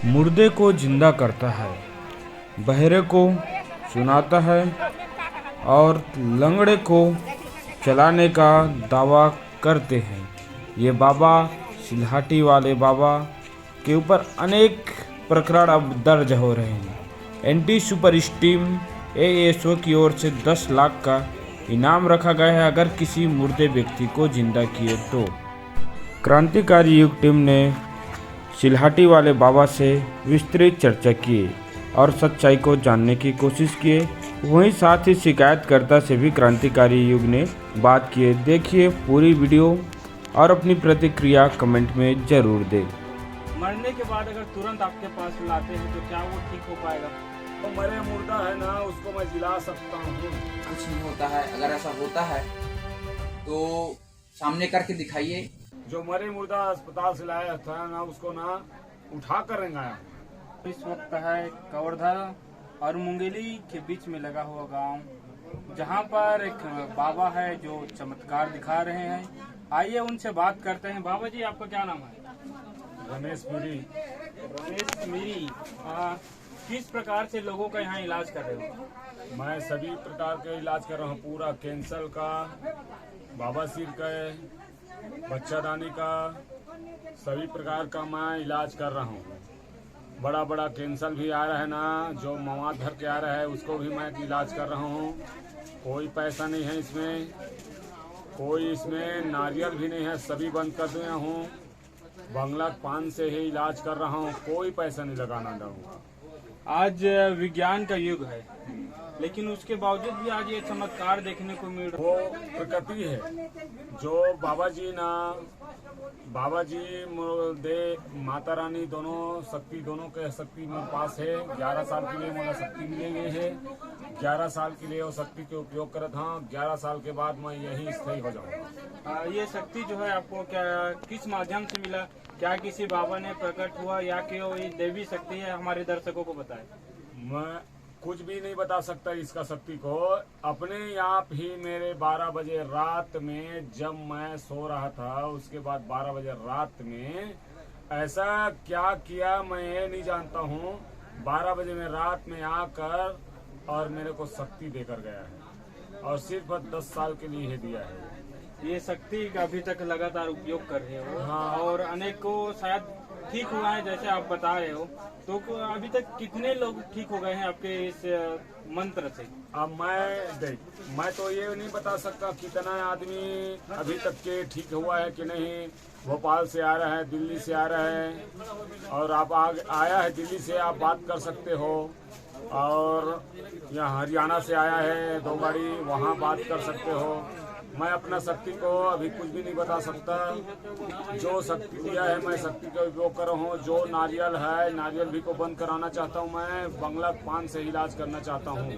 मुर्दे को जिंदा करता है, बहरे को सुनाता है और लंगड़े को चलाने का दावा करते हैं। ये बाबा सिलहाटी वाले बाबा के ऊपर अनेक प्रकरण अब दर्ज हो रहे हैं। एंटी सुपर स्टीम एएसओ की ओर से 10 लाख का इनाम रखा गया है अगर किसी मुर्दे व्यक्ति को जिंदा किए तो। क्रांतिकारी युग टीम ने सिलहाटी वाले बाबा से विस्तृत चर्चा की और सच्चाई को जानने की कोशिश की। वहीं साथ ही शिकायतकर्ता से भी क्रांतिकारी युग ने बात की। देखिए पूरी वीडियो और अपनी प्रतिक्रिया कमेंट में जरूर दें। मरने के बाद अगर तुरंत आपके पास लाते हैं तो क्या वो ठीक हो पाएगा? तो मरे मुर्दा है ना, उसको मैं जिला सकता हूँ। कुछ नहीं होता है। अगर ऐसा होता है तो सामने करके दिखाइए। जो मरे मुर्दा अस्पताल से लाया था ना, उसको ना उठा कर रेंगाया। इस वक्त है कवर्धा और मुंगेली के बीच में लगा हुआ गांव, जहां पर एक बाबा है जो चमत्कार दिखा रहे हैं। आइए उनसे बात करते हैं। बाबा जी, आपका क्या नाम है? रमेश पुरी। रमेश मीरी। किस प्रकार से लोगों का यहाँ इलाज कर रहे हो? मैं सभी प्रकार के इलाज कर रहा हूँ, पूरा कैंसर का, बवासीर का, बच्चादानी का, सभी प्रकार का मैं इलाज कर रहा हूँ। बड़ा बड़ा कैंसर भी आ रहा है ना, जो मवाद भर के आ रहा है उसको भी मैं इलाज कर रहा हूँ। कोई पैसा नहीं है इसमें, कोई इसमें नारियल भी नहीं है, सभी बंद कर दिया हूँ। बंगला पान से ही इलाज कर रहा हूँ, कोई पैसा नहीं लगाना दूंगा। आज विज्ञान का युग है, लेकिन उसके बावजूद भी आज ये चमत्कार देखने को मिल रहा है। वो प्रकृति है जो बाबा जी दे माता रानी दोनों शक्ति, दोनों के शक्ति मेरे पास है। 11 साल के लिए मुझे शक्ति मिली हुई है। 11 साल के लिए वो शक्ति के उपयोग करता हूँ। 11 साल के बाद मैं यही स्थायी हो जाऊँगा। ये शक्ति जो है आपको क्या किस माध्यम से मिला? क्या किसी बाबा ने प्रकट हुआ या कि वो ये देवी शक्ति है? हमारे दर्शकों को बताएं। मैं कुछ भी नहीं बता सकता इसका शक्ति को। अपने आप ही मेरे 12 बजे रात में जब मैं सो रहा था, उसके बाद 12 बजे रात में ऐसा क्या किया मैं ये नहीं जानता हूँ। 12 बजे में रात में आकर और मेरे को शक्ति देकर गया है, और सिर्फ 10 साल के लिए ही दिया है। ये शक्ति का अभी तक लगातार उपयोग कर रहे हो। हाँ। और अनेक को शायद ठीक हुआ है जैसे आप बता रहे हो, तो अभी तक कितने लोग ठीक हो गए हैं आपके इस मंत्र से? अब मैं तो ये नहीं बता सकता कितना आदमी अभी तक के ठीक हुआ है कि नहीं। भोपाल से आ रहा है, दिल्ली से आ रहा है, और आप आया है दिल्ली से, आप बात कर सकते हो। और यहाँ हरियाणा से आया है 2 गाड़ी, वहाँ बात कर सकते हो। मैं अपना शक्ति को अभी कुछ भी नहीं बता सकता। जो शक्ति दिया है मैं शक्ति का उपयोग कर रहा हूँ। जो नारियल है, नारियल भी को बंद कराना चाहता हूँ। मैं बंगला पान से इलाज करना चाहता हूँ।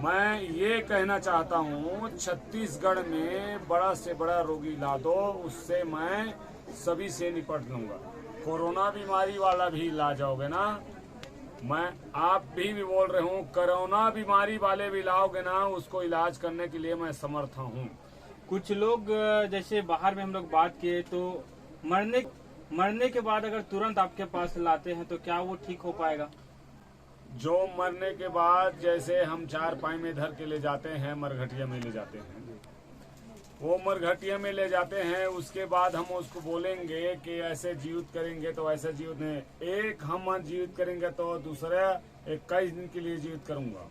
मैं ये कहना चाहता हूँ, छत्तीसगढ़ में बड़ा से बड़ा रोगी ला दो, उससे मैं सभी से निपट लूँगा। कोरोना बीमारी वाला भी ला जाओगे ना, मैं आप भी बोल रहे हूँ, कोरोना बीमारी वाले भी लाओगे ना, उसको इलाज करने के लिए मैं समर्थ हूँ। कुछ लोग जैसे बाहर में हम लोग बात किए तो मरने के बाद अगर तुरंत आपके पास लाते हैं तो क्या वो ठीक हो पाएगा? जो मरने के बाद जैसे हम 4 पाई में धर के ले जाते हैं, मरघटिया में ले जाते हैं, वो मरघटिया में ले जाते हैं। उसके बाद हम उसको बोलेंगे कि ऐसे जीवित करेंगे तो ऐसे जीवित नहीं, एक हम जीवित करेंगे तो दूसरा 21 दिन के लिए जीवित करूंगा,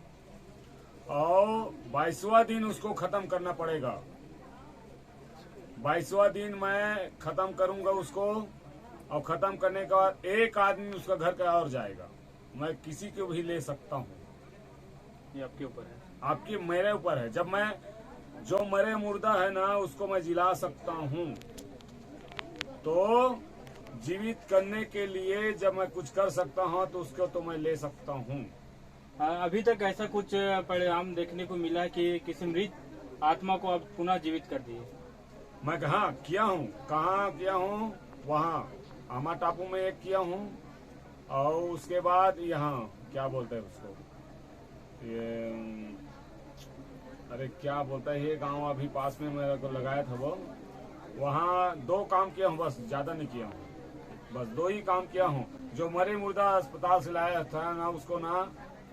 और 22वां दिन उसको खत्म करना पड़ेगा। 22वां दिन मैं खत्म करूंगा उसको, और खत्म करने के बाद एक आदमी उसका घर का और जाएगा। मैं किसी को भी ले सकता हूँ। ये आपके ऊपर है, आपकी मेरे ऊपर है। जब मैं जो मरे मुर्दा है ना, उसको मैं जिला सकता हूँ। तो जीवित करने के लिए जब मैं कुछ कर सकता हूँ तो उसको तो मैं ले सकता हूँ। अभी तक ऐसा कुछ परिणाम देखने को मिला है कि किसी मृत आत्मा को आप पुनः जीवित कर दिए? मैं कहाँ किया हूँ, वहाँ आमा टापू में एक किया हूँ, और उसके बाद यहाँ क्या बोलते हैं उसको, ये अरे क्या बोलता है ये गांव अभी पास में मेरे को लगाया था वो, वहाँ 2 काम किया हूँ बस, ज्यादा नहीं किया हूँ। बस 2 ही काम किया हूँ। जो मरे मुर्दा अस्पताल से लाया था ना, उसको ना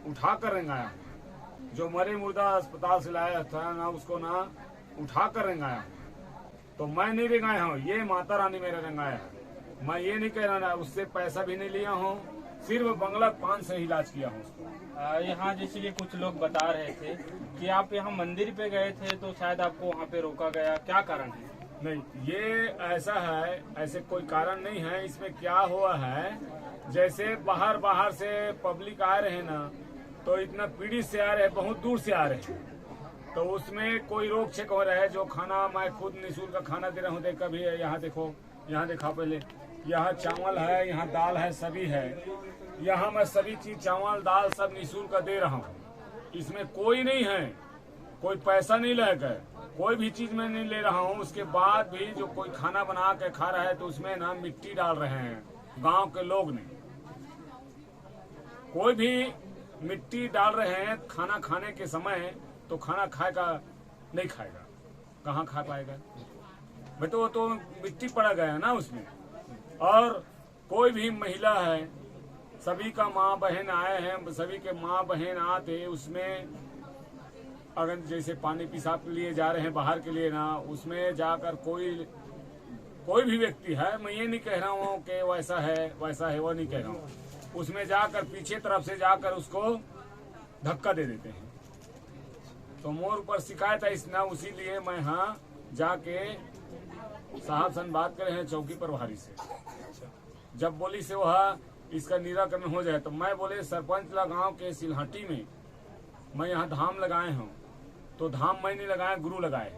उठा कर रेंगाया हूँ। जो मरे मुर्दा अस्पताल से लाया था ना, उसको ना उठा कर रेंगाया हूँ। तो मैं नहीं रेंगाया हूँ, ये माता रानी मेरा रेंगाया है। मैं ये नहीं कह रहा ना, उससे पैसा भी नहीं लिया हूँ, सिर्फ बंगला पान से ही इलाज किया हूँ उसको। यहाँ जैसे कि कुछ लोग बता रहे थे कि आप यहाँ मंदिर पे गए थे तो शायद आपको वहाँ पे रोका गया, क्या कारण है? नहीं, ये ऐसा है, ऐसे कोई कारण नहीं है। इसमें क्या हुआ है, जैसे बाहर बाहर से पब्लिक आ रहे हैं ना, तो इतना पीड़ित से आ रहे हैं, बहुत दूर से आ रहे हैं, तो उसमें कोई रोक छेक हो रहा है। जो खाना मैं खुद निःशुल्क का खाना दे रहा हूँ, देख कभी यहाँ देखो, यहाँ देखा पहले, यहाँ चावल है, यहाँ दाल है, सभी है। यहाँ मैं सभी चीज चावल दाल सब निःशुल्क का दे रहा हूँ। इसमें कोई नहीं है, कोई पैसा नहीं लेकर, कोई भी चीज मैं नहीं ले रहा हूँ। उसके बाद भी जो कोई खाना बना के खा रहा है तो उसमें ना मिट्टी डाल रहे हैं गांव के लोग ने। कोई भी मिट्टी डाल रहे हैं खाना खाने के समय, तो खाना खाएगा नहीं खाएगा, कहाँ खा पाएगा भाई? तो वो तो मिट्टी पड़ा गया ना उसमें। और कोई भी महिला है, सभी का माँ बहन आए हैं, सभी के माँ बहन आते उसमें, अगर जैसे पानी पेशाब के लिए जा रहे हैं बाहर के लिए ना, उसमें जाकर कोई भी व्यक्ति है, मैं ये नहीं कह रहा हूँ कि वैसा है वो नहीं कह रहा हूँ, उसमें जाकर पीछे तरफ से जाकर उसको धक्का दे देते हैं। तो मोर ऊपर शिकायत है इस ना, उसी लिए मैं यहाँ जाके साहब सन बात करे हैं चौकी प्रभारी से। जब बोली से वह इसका निराकरण हो जाए, तो मैं बोले सरपंच गांव के सिलहाटी में मैं यहाँ धाम लगाए हूँ, तो धाम मैं नहीं लगाया, गुरु लगाए।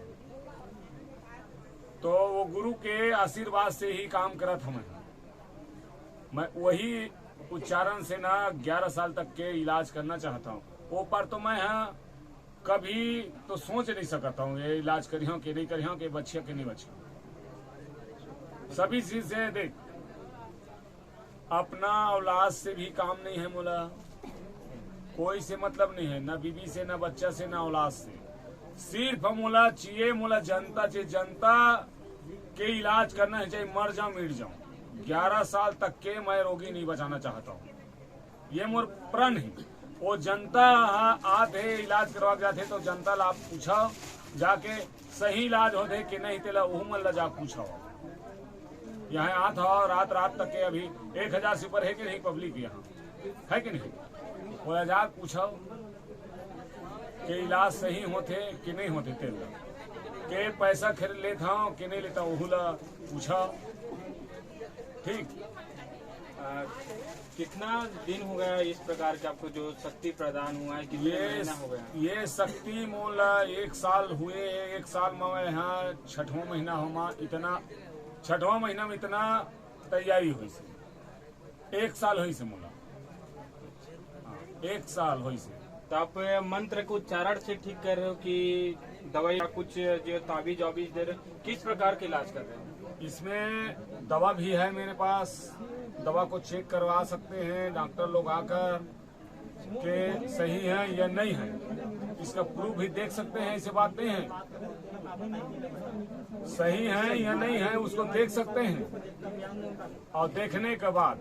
तो वो गुरु के आशीर्वाद से ही काम करा था। मैं वही उच्चारण से ना 11 साल तक के इलाज करना चाहता हूँ। वो पर तो मैं यहाँ कभी तो सोच नहीं सकता हूँ ये इलाज करियो कि नहीं करियो, कि बच्चे के नहीं बच्चे। सभी चीज से देख, अपना औलाद से भी काम नहीं है मोला, कोई से मतलब नहीं है, ना बीबी से, ना बच्चा से, ना औलाद से। सिर्फ मोला चाहिए, मोला जनता चाहिए, जनता के इलाज करना है, चाहे मर जाऊं मिट जाऊं। 11 साल तक के मैं रोगी नहीं बचाना चाहता हूँ, ये मोर प्रण है। वो जनता आते इलाज करवा जाते, तो जनता ला पूछा जाके सही इलाज होते कि नहीं, तेला वो मन जा पूछा। यहाँ आता और रात तक के अभी 1000 से ऊपर है कि नहीं पब्लिक यहाँ है कि नहीं, वो जा पूछो कि इलाज सही होते कि नहीं होते, तेल के पैसा खरीद लेता हूँ कि नहीं लेता, वो पूछा। ठीक, कितना दिन हो गया इस प्रकार के आपको जो शक्ति प्रदान हुआ है, कितने महीना हो गया? ये शक्ति मोला 1 साल हुए। 1 साल में मैं यहाँ 6वां महीना हो, इतना 6वां महीना में इतना तैयारी हुई से 1 साल हुई से मोला, 1 साल हुई से। तो आप मंत्र को उच्चारण से ठीक कर रहे हो कि दवाई या कुछ जो ताबीज वाबीज दे रहे हो, किस प्रकार के इलाज कर रहे हो? इसमें दवा भी है मेरे पास, दवा को चेक करवा सकते हैं डॉक्टर लोग आकर के सही है या नहीं है, इसका प्रूफ भी देख सकते हैं। ऐसी बात नहीं है, सही है या नहीं है उसको देख सकते हैं। और देखने के बाद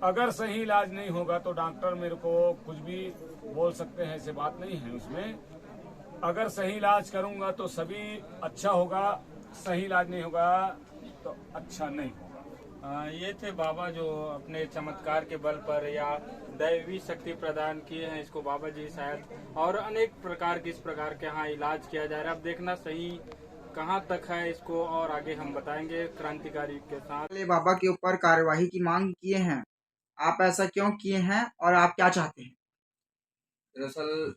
अगर सही इलाज नहीं होगा तो डॉक्टर मेरे को कुछ भी बोल सकते हैं, ऐसी बात नहीं है उसमें। अगर सही इलाज करूंगा तो सभी अच्छा होगा, सही इलाज नहीं होगा तो अच्छा नहीं होगा। ये थे बाबा जो अपने चमत्कार के बल पर या दैवी शक्ति प्रदान किए हैं इसको बाबा जी शायद, और अनेक प्रकार के इस प्रकार के यहाँ इलाज किया जा रहा है। अब देखना सही कहाँ तक है इसको और आगे हम बताएंगे क्रांतिकारी के साथ। बाबा के ऊपर कार्यवाही की मांग किए हैं, आप ऐसा क्यों किए हैं और आप क्या चाहते हैं? दरअसल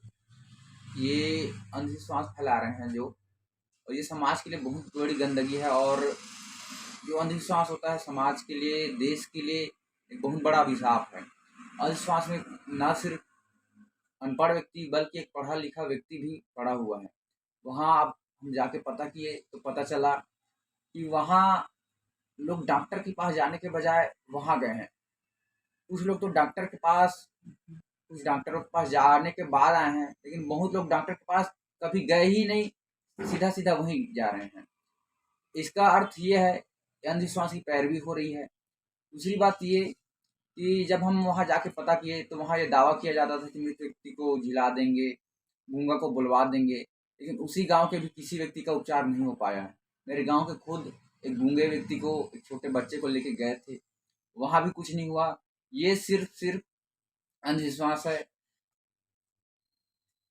ये अंधविश्वास फैला रहे हैं जो, और ये समाज के लिए बहुत बड़ी गंदगी है। और जो अंधविश्वास होता है समाज के लिए, देश के लिए एक बहुत बड़ा अभिशाप है। अंधविश्वास में न सिर्फ अनपढ़ व्यक्ति बल्कि एक पढ़ा लिखा व्यक्ति भी पड़ा हुआ है। वहाँ अब हम जाके पता किए तो पता चला कि वहाँ लोग डॉक्टर के पास जाने के बजाय वहाँ गए हैं। कुछ लोग तो डॉक्टर के पास, कुछ डॉक्टरों के पास जाने के बाद आए हैं, लेकिन बहुत लोग डॉक्टर के पास कभी गए ही नहीं, सीधा सीधा वहीं जा रहे हैं। इसका अर्थ ये है कि अंधविश्वास की पैरवी हो रही है। दूसरी बात ये कि जब हम वहाँ जाके पता किए तो वहाँ ये दावा किया जाता था कि मृत व्यक्ति को जिला देंगे, गूंगा को बुलवा देंगे, लेकिन उसी गांव के भी किसी व्यक्ति का उपचार नहीं हो पाया है। मेरे गांव के खुद एक गूंगे व्यक्ति को, एक छोटे बच्चे को लेके गए थे, वहाँ भी कुछ नहीं हुआ। ये सिर्फ अंधविश्वास है।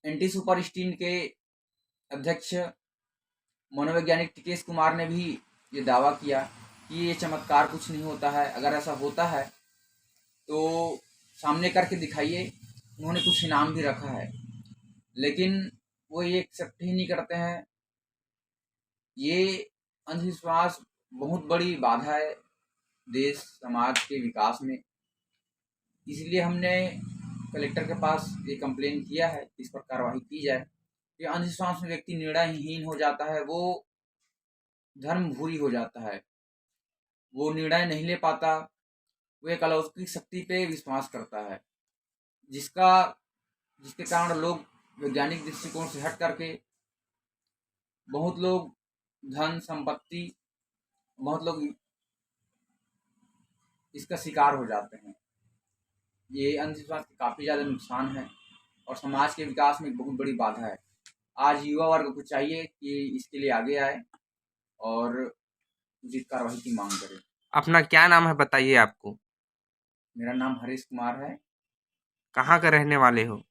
एंटी सुपरस्टीन के अध्यक्ष मनोवैज्ञानिक टिकेश कुमार ने भी ये दावा किया कि ये चमत्कार कुछ नहीं होता है, अगर ऐसा होता है तो सामने करके दिखाइए। उन्होंने कुछ इनाम भी रखा है, लेकिन वो ये एक्सेप्ट ही नहीं करते हैं। ये अंधविश्वास बहुत बड़ी बाधा है देश समाज के विकास में। इसलिए हमने कलेक्टर के पास ये कंप्लेन किया है कि इस पर कार्रवाई की जाए। कि अंधविश्वास में व्यक्ति निर्णयहीन हो जाता है, वो धर्मभूरी हो जाता है, वो निर्णय नहीं ले पाता, वो एक अलौकिक शक्ति पे विश्वास करता है, जिसके कारण लोग वैज्ञानिक दृष्टिकोण से हट करके बहुत लोग धन संपत्ति, बहुत लोग इसका शिकार हो जाते हैं। ये अंधविश्वास के काफ़ी ज़्यादा नुकसान है और समाज के विकास में एक बहुत बड़ी बाधा है। आज युवा वर्ग को चाहिए कि इसके लिए आगे आए और उचित कार्रवाई की मांग करें। अपना क्या नाम है बताइए आपको? मेरा नाम हरीश कुमार है। कहाँ के रहने वाले हो?